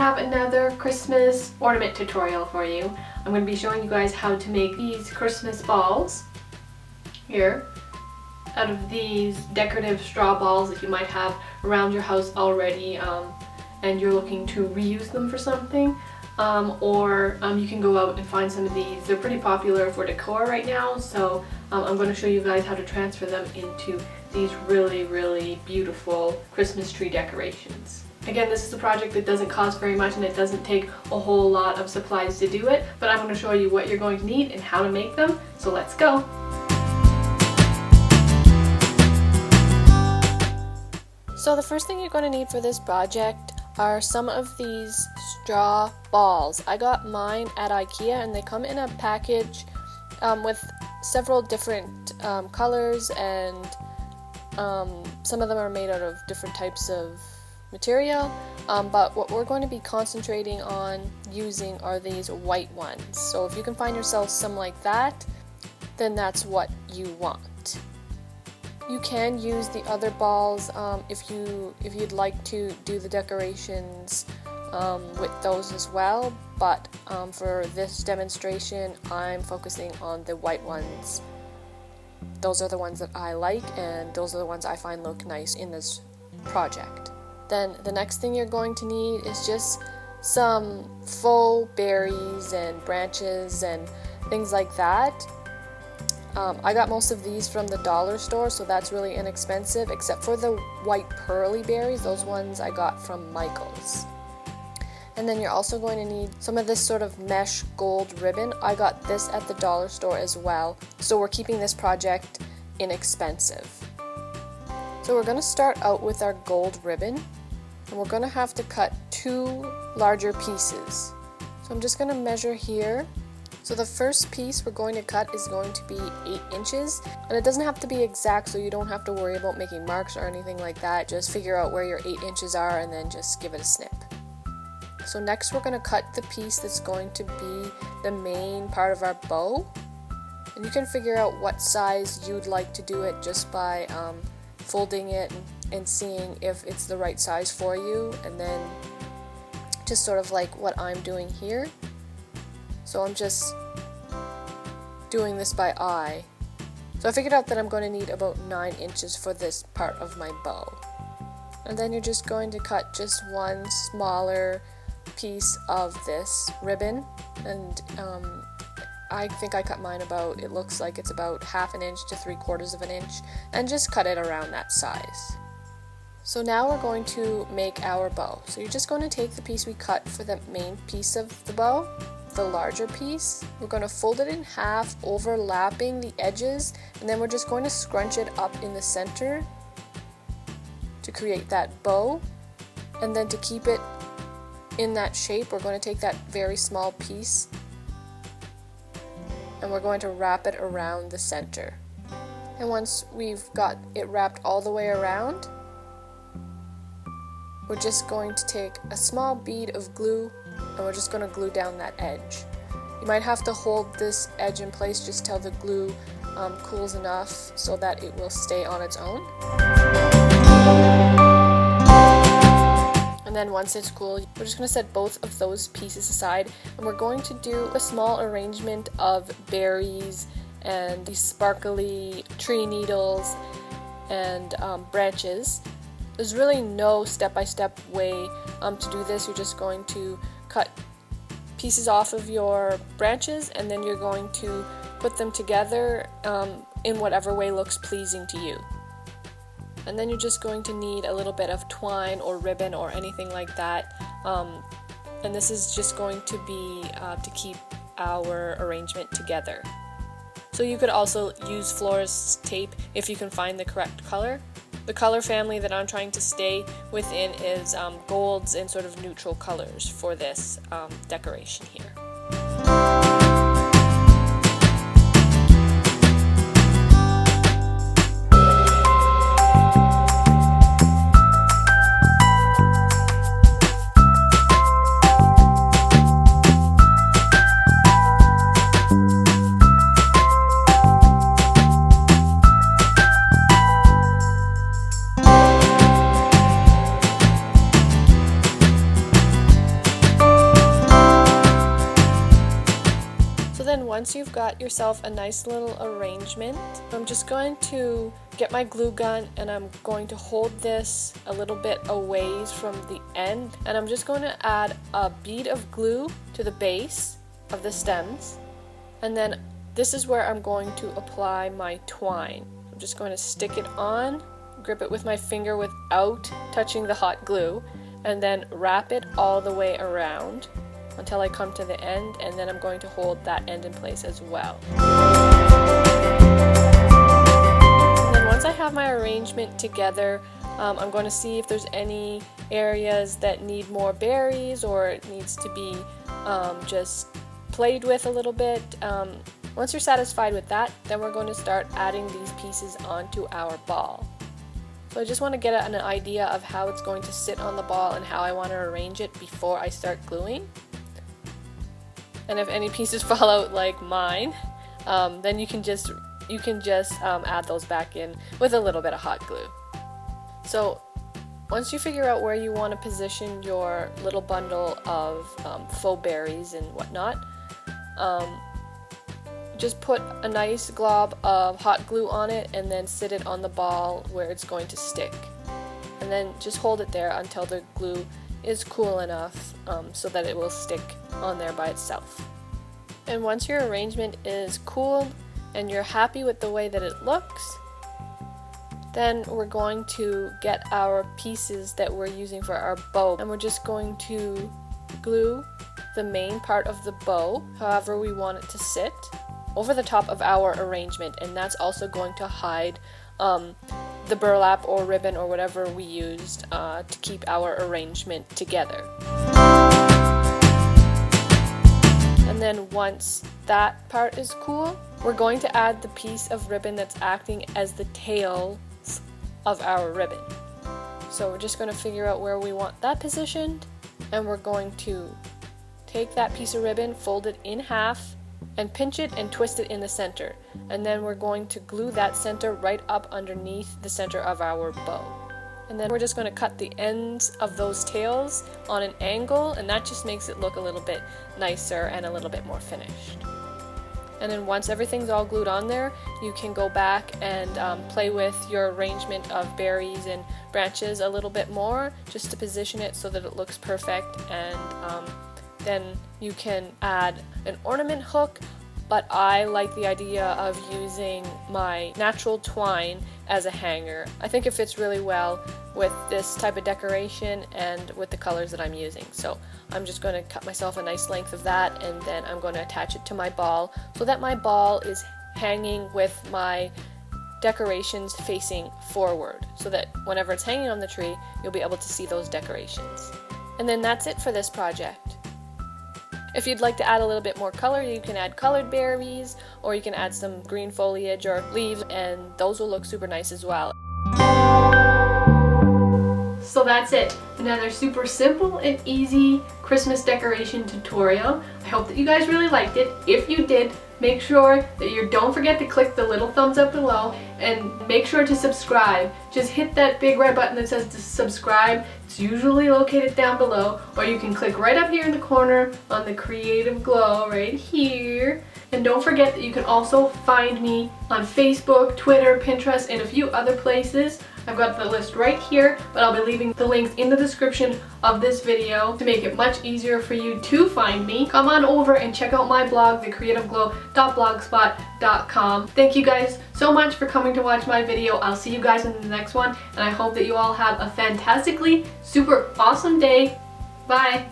have another Christmas ornament tutorial for you. I'm going to be showing you guys how to make these Christmas balls here out of these decorative straw balls that you might have around your house already and you're looking to reuse them for something. Or you can go out and find some of these. They're pretty popular for decor right now, so I'm going to show you guys how to transfer them into these really beautiful Christmas tree decorations. Again, this is a project that doesn't cost very much and it doesn't take a whole lot of supplies to do it, but I'm going to show you what you're going to need and how to make them, so let's go! So the first thing you're going to need for this project are some of these straw balls. I got mine at IKEA and they come in a package with several different colors, and some of them are made out of different types of material, but what we're going to be concentrating on using are these white ones. So if you can find yourself some like that, then that's what you want. You can use the other balls if you'd like to do the decorations with those as well, but for this demonstration I'm focusing on the white ones. Those are the ones that I like, and those are the ones I find look nice in this project. Then the next thing you're going to need is just some faux berries and branches and things like that. I got most of these from the dollar store, so that's really inexpensive, except for the white pearly berries. Those ones I got from Michael's. And then you're also going to need some of this sort of mesh gold ribbon. I got this at the dollar store as well, so we're keeping this project inexpensive. So we're going to start out with our gold ribbon, and we're going to have to cut 2 larger pieces. So I'm just going to measure here. So the first piece we're going to cut is going to be 8 inches, and it doesn't have to be exact, so you don't have to worry about making marks or anything like that. Just figure out where your 8 inches are and then just give it a snip. So next we're going to cut the piece that's going to be the main part of our bow, and you can figure out what size you'd like to do it just by folding it and seeing if it's the right size for you, and then just sort of like what I'm doing here. So I'm just doing this by eye. So I figured out that I'm going to need about 9 inches for this part of my bow. And then you're just going to cut just one smaller piece of this ribbon, and I think I cut mine about, it looks like it's about 1/2 inch to 3/4 of an inch, and just cut it around that size. So now we're going to make our bow. So you're just going to take the piece we cut for the main piece of the bow, the larger piece. We're going to fold it in half, overlapping the edges, and then we're just going to scrunch it up in the center to create that bow. And then to keep it in that shape, we're going to take that very small piece and we're going to wrap it around the center. And once we've got it wrapped all the way around, we're just going to take a small bead of glue and we're just going to glue down that edge. You might have to hold this edge in place just till the glue cools enough so that it will stay on its own. And then once it's cool, we're just going to set both of those pieces aside, and we're going to do a small arrangement of berries and these sparkly tree needles and branches. There's really no step-by-step way to do this. You're just going to cut pieces off of your branches, and then you're going to put them together in whatever way looks pleasing to you. And then you're just going to need a little bit of twine or ribbon or anything like that, and this is just going to be to keep our arrangement together. So you could also use florist's tape if you can find the correct color. The color family that I'm trying to stay within is golds and sort of neutral colors for this decoration here. once you've got yourself a nice little arrangement, I'm just going to get my glue gun and I'm going to hold this a little bit away from the end, and I'm just going to add a bead of glue to the base of the stems, and then this is where I'm going to apply my twine. I'm just going to stick it on, grip it with my finger without touching the hot glue, and then wrap it all the way around until I come to the end, and then I'm going to hold that end in place as well. And then once I have my arrangement together, I'm going to see if there's any areas that need more berries or it needs to be just played with a little bit. Once you're satisfied with that, then we're going to start adding these pieces onto our ball. So I just want to get an idea of how it's going to sit on the ball and how I want to arrange it before I start gluing. And if any pieces fall out like mine, then you can just add those back in with a little bit of hot glue. So once you figure out where you want to position your little bundle of faux berries and whatnot, just put a nice glob of hot glue on it and then sit it on the ball where it's going to stick. And then just hold it there until the glue is cool enough so that it will stick on there by itself. And once your arrangement is cooled and you're happy with the way that it looks, then we're going to get our pieces that we're using for our bow, and we're just going to glue the main part of the bow, however we want it to sit, over the top of our arrangement, and that's also going to hide the burlap or ribbon or whatever we used to keep our arrangement together. And then once that part is cool, we're going to add the piece of ribbon that's acting as the tails of our ribbon. So we're just going to figure out where we want that positioned, and we're going to take that piece of ribbon, fold it in half, and pinch it and twist it in the center. And then we're going to glue that center right up underneath the center of our bow. And then we're just going to cut the ends of those tails on an angle, and that just makes it look a little bit nicer and a little bit more finished. And then once everything's all glued on there, you can go back and play with your arrangement of berries and branches a little bit more, just to position it so that it looks perfect. And then you can add an ornament hook, but I like the idea of using my natural twine as a hanger. I think it fits really well with this type of decoration and with the colors that I'm using. So I'm just going to cut myself a nice length of that, and then I'm going to attach it to my ball so that my ball is hanging with my decorations facing forward, so that whenever it's hanging on the tree, you'll be able to see those decorations. And then that's it for this project. If you'd like to add a little bit more color, you can add colored berries, or you can add some green foliage or leaves, and those will look super nice as well. So that's it. Another super simple and easy Christmas decoration tutorial. I hope that you guys really liked it. If you did, make sure that you don't forget to click the little thumbs up below, and make sure to subscribe. Just hit that big red button that says to subscribe. It's usually located down below, or you can click right up here in the corner on the Creative Glow right here. And don't forget that you can also find me on Facebook, Twitter, Pinterest, and a few other places. I've got the list right here, but I'll be leaving the links in the description of this video to make it much easier for you to find me. Come on over and check out my blog, thecreativeglow.blogspot.com. Thank you guys so much for coming to watch my video. I'll see you guys in the next one, and I hope that you all have a fantastically super awesome day. Bye!